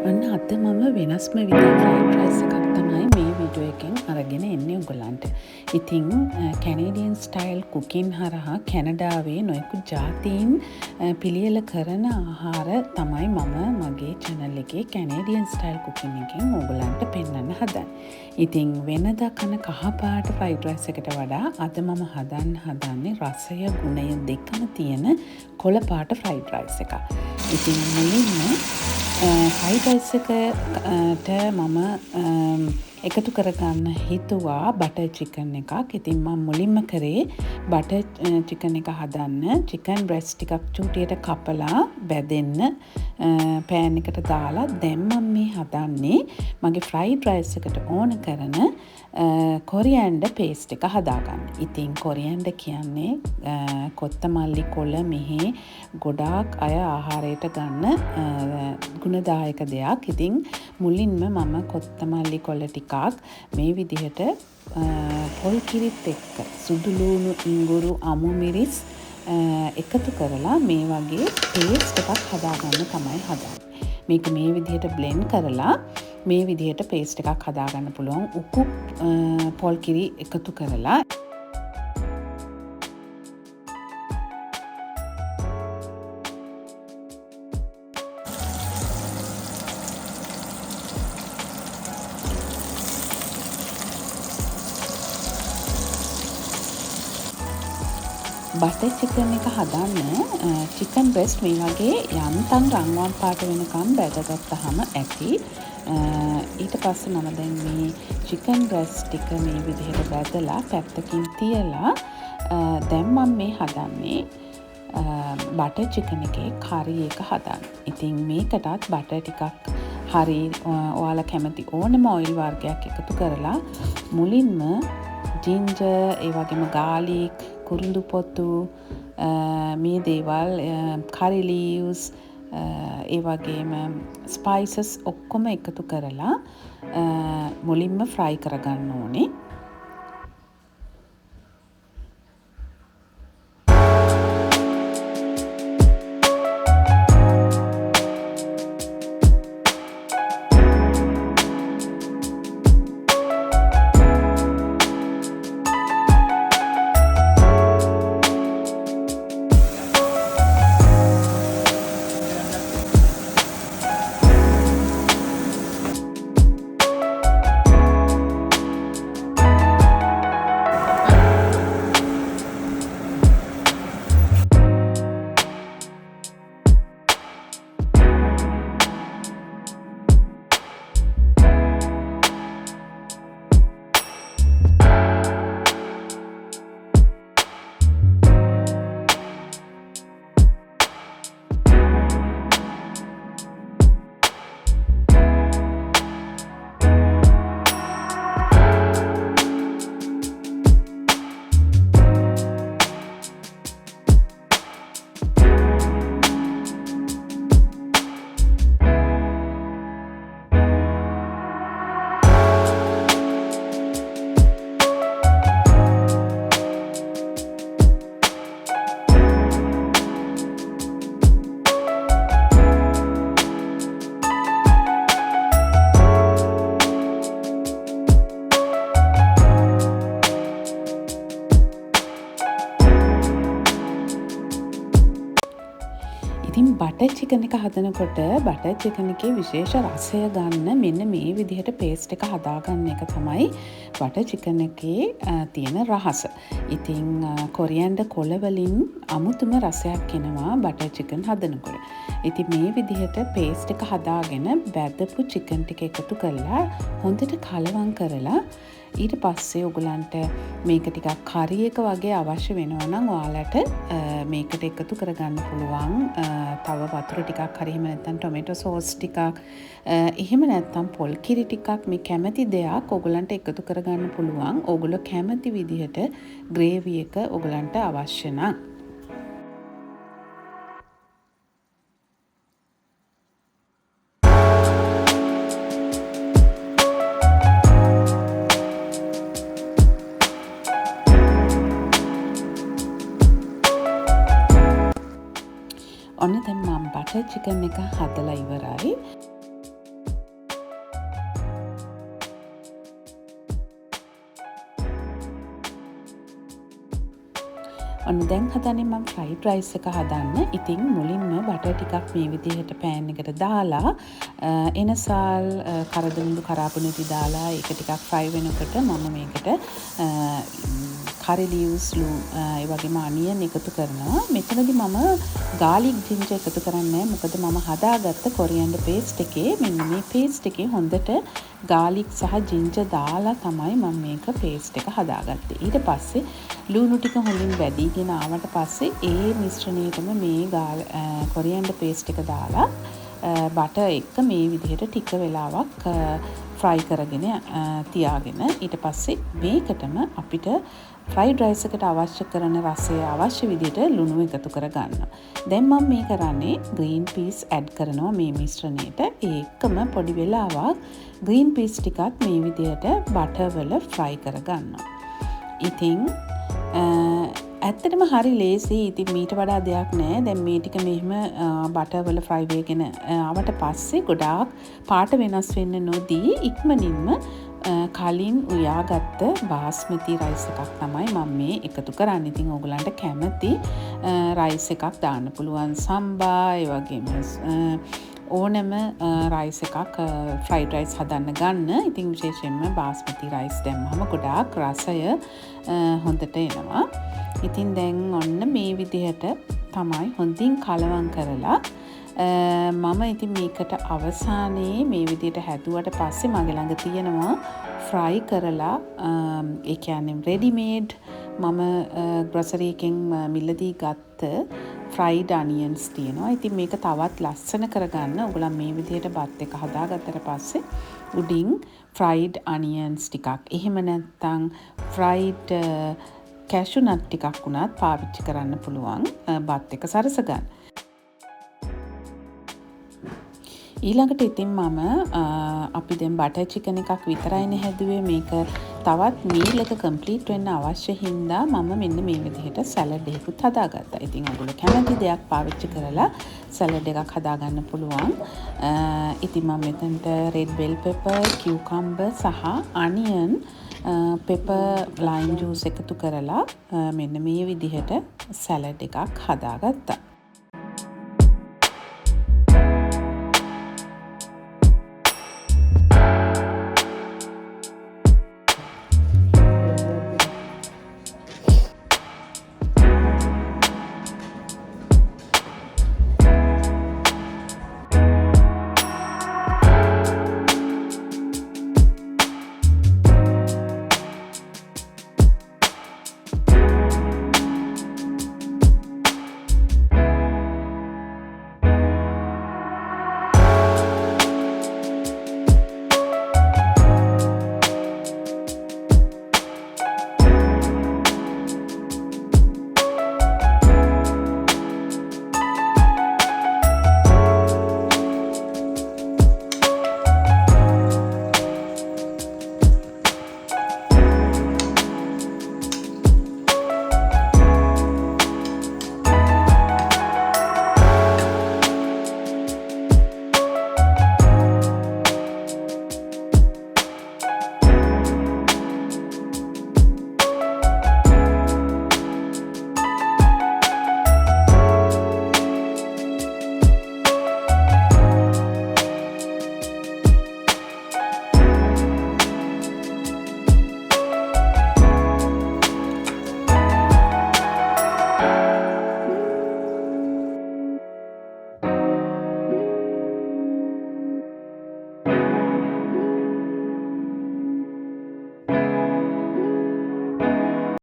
අන්න අද මම වෙනස්ම විදිහේ ෆ්‍රයිඩ් රයිස් එකක් තමයි මේ වීඩියෝ එකෙන් අරගෙන එන්නේ ඔයගොල්ලන්ට. ඉතින් කැනේඩියන් ස්ටයිල් කුකින් හරහා කැනඩාවේ නොයෙකුත් ජාතීන් පිළියෙල කරන ආහාර තමයි මම මගේ channel එකේ කැනේඩියන් ස්ටයිල් කුකින් එකෙන් ඔයගොල්ලන්ට පෙන්වන්න හදන්නේ. ඉතින් වෙනදා කන කහපාට ෆ්‍රයිඩ් රයිස් එකට වඩා අද මම හදන්නේ රසය ගුණය දෙකම තියෙන කොළ පාට ෆ්‍රයිඩ් රයිස් එකක්. ඉතින් මුලින්ම ෆ්‍රයිඩ් රයිස් එකට මම එකතු කරගන්න හිතුවා බටර් චිකන් එකක්. ඉතින් මම මුලින්ම කරේ බටර් චිකන් එක හදන්න චිකන් බ්‍රෙස්ට් ටිකක් චූටියට කපලා බැදෙන්න පෑන් එකට දාලා දැන් මම මේ හදන්නේ මගේ ෆ්‍රයිඩ් රයිස් එකට ඕන කරන කොරියන්ඩර් පේස්ට් එක හදාගන්න. ඉතින් කොරියන්ඩර් කියන්නේ කොත්තමල්ලි කොළ මෙහි ගොඩාක් අය ආහාරයට ගන්න ගුණදායක දෙයක්. ඉතින් මුලින්ම මම කොත්තමල්ලි කොළ ටිකක් මේ විදිහට පොල් කිරිත් එක්ක සුදු ලූණු ඉඟුරු අමු මිරිස් එකතු කරලා මේ වගේ පේස්ට් එකක් හදාගන්න තමයි හදන්නේ. මේක මේ විදිහට බ්ලෙන්ඩ් කරලා මේ විදිහට පේස්ට් එකක් හදාගන්න පුළුවන්. උකු පොල් කිරි එකතු කරලා බටර් චිකන් එක හදන්න චිකන් බ්‍රෙස්ට් මේ වගේ යන්තම් රන්වන් පාට වෙනකම් බැදගත්තාම ඇති. ඊට පස්සේ මම දැන් මේ චිකන් බ්‍රෙස්ට් ටික මේ විදිහට බැදලා පැත්තකින් තියලා දැන් මම මේ හදන්නේ බටර් චිකන් එකේ කරි එක හදන්න. ඉතින් මේකටත් බටර් ටිකක් හරි ඔයාලා කැමති ඕනම ඔයිල් වර්ගයක් එකතු කරලා මුලින්ම ජින්ජර් ඒ වගේම ගාලික් කුරුඳු පොතු මේ දේවල් curry leaves ඒ වගේම ස්පයිසස් ඔක්කොම එකතු කරලා මුලින්ම ෆ්‍රයි කරගන්න ඕනේ. ඉතින් බටර් චිකන් එක හදනකොට බටර් චිකන් එකේ විශේෂ රසය ගන්න මෙන්න මේ විදිහට පේස්ට් එක හදාගන්න එක තමයි බටර් චිකන් එකේ තියෙන රහස. ඉතින් කොරියන්ඩර් කොළ වලින් අමුතුම රසයක් එනවා බටර් චිකන් හදනකොට. ඉතින් මේ විදිහට පේස්ට් එක හදාගෙන බැදපු චිකන් ටික එකතු කරලා හොඳට කලවම් කරලා ඊට පස්සේ ඔයගලන්ට මේක ටිකක් කරි එක වගේ අවශ්‍ය වෙනවා නම් ඔයාලට මේකට එකතු කරගන්න පුළුවන් තව වතුර ටිකක් හරි එහෙම නැත්නම් ටොමැටෝ සෝස් ටිකක් එහෙම නැත්නම් පොල් කිරි ටිකක් මේ කැමති දෙයක් ඔයගලන්ට එකතු කරගන්න පුළුවන්. ඔයගොල්ලෝ කැමති විදිහට ග්‍රේවි එක ඔයගලන්ට අවශ්‍ය නම් ඔන්න දැන් මම බටර් චිකන් එක හදලා ඉවරයි. ඔන්න දැන් හදන්නේ මම ෆ්‍රයිඩ් රයිස් එක හදන්න. ඉතින් මුලින්ම බටර් ටිකක් මේ විදිහට පෑන් එකට දාලා එනසාල් කරදමිඩු කරාපුණටි දාලා ඒක ටිකක් ෆ්‍රයි වෙනකොට මම මේකට කරි ලීව්ස් ඒ වගේම අනියන් එකතු කරනවා. මෙතනදී මම ගාලික් ජින්ජර් එකතු කරන්නේ මොකද මම හදාගත්ත කොරියන්ඩර් පේස්ට් එකේ මෙන්න මේ පේස්ට් එකේ හොඳට ගාලික් සහ ජින්ජර් දාලා තමයි මම මේක පේස්ට් එක හදාගත්තේ. ඊට පස්සේ ලුණු ටික හොඳින් වැඩිගෙන ආවට පස්සේ ඒ මිශ්‍රණයටම මේ කොරියන්ඩර් පේස්ට් එක දාලා බටර් එක මේ විදිහට ටික වෙලාවක් ෆ්‍රයි කරගෙන තියාගෙන ඊට පස්සේ මේකටම අපිට ෆ්‍රයිඩ් රයිස් එකට අවශ්‍ය කරන රසය අවශ්‍ය විදිහට ලුණු එකතු කරගන්න. දැන් මම මේ කරන්නේ ග්‍රීන් පීස් ඇඩ් කරනවා මේ මිශ්‍රණයට. ඒකම පොඩි වෙලාවක් ග්‍රීන් පීස් ටිකක් මේ විදිහට බටර් වල ෆ්‍රයි කරගන්නවා. ඉතින් ඇත්තටම හරි ලේසි. ඉතින් මීට වඩා දෙයක් නෑ. දැන් මේ ටික මෙහෙම බටර් වල ෆ්‍රයි වෙගෙන ආවට පස්සේ ගොඩාක් පාට වෙනස් වෙන්න නොදී ඉක්මනින්ම කලින් උයාගත්ත බාස්මති රයිස් එකක් තමයි මම මේ එකතු කරන්නේ. ඉතින් ඕගලන්ට කැමති රයිස් එකක් දාන්න පුළුවන්. සම්බා ඒ වගේම ඕනම රයිස් එකක් ෆ්‍රයිඩ් රයිස් හදන්න ගන්න. ඉතින් විශේෂයෙන්ම බාස්මති රයිස් දැම්මම ගොඩාක් රසය හොඳට එනවා. ඉතින් දැන් ඔන්න මේ විදිහට තමයි හොඳින් කලවම් කරලා මම ඉතින් මේකට අවසානයේ මේ විදිහට හැදුවට පස්සේ මගේ ළඟ තියෙනවා ෆ්‍රයි කරලා ඒ කියන්නේ රෙඩිමේඩ් මම ග්‍රොසරි එකෙන් මිලදී ගත්ත ෆ්‍රයිඩ් අනියන්ස් තියෙනවා. ඉතින් මේක තවත් ලස්සන කරගන්න ඔයගොල්ලන් මේ විදිහට බත් එක හදාගත්තට පස්සේ උඩින් ෆ්‍රයිඩ් අනියන්ස් ටිකක් එහෙම නැත්නම් ෆ්‍රයිඩ් කැෂු නට් ටිකක් උනත් පාවිච්චි කරන්න පුළුවන් බත් එක සරස ගන්න. ඊළඟට ඉතින් මම අපි දැන් බටර් චිකන් එකක් විතරයිනේ හැදුවේ. මේක තවත් මීල් එක කම්ප්ලීට් වෙන්න අවශ්‍ය හින්දා මම මෙන්න මේ විදිහට සැලඩ් එකකුත් හදාගත්තා. ඉතින් ඔයගොල්ලෝ කැමති දෙයක් පාවිච්චි කරලා සැලඩ් එකක් හදාගන්න පුළුවන්. ඉතින් මම මෙතනට රෙඩ් බෙල් පෙපර්, කියුකම්බර් සහ අනියන් පෙපර් ලයිම් ජූස් එකතු කරලා මෙන්න මේ විදිහට සැලඩ් එකක් හදාගත්තා.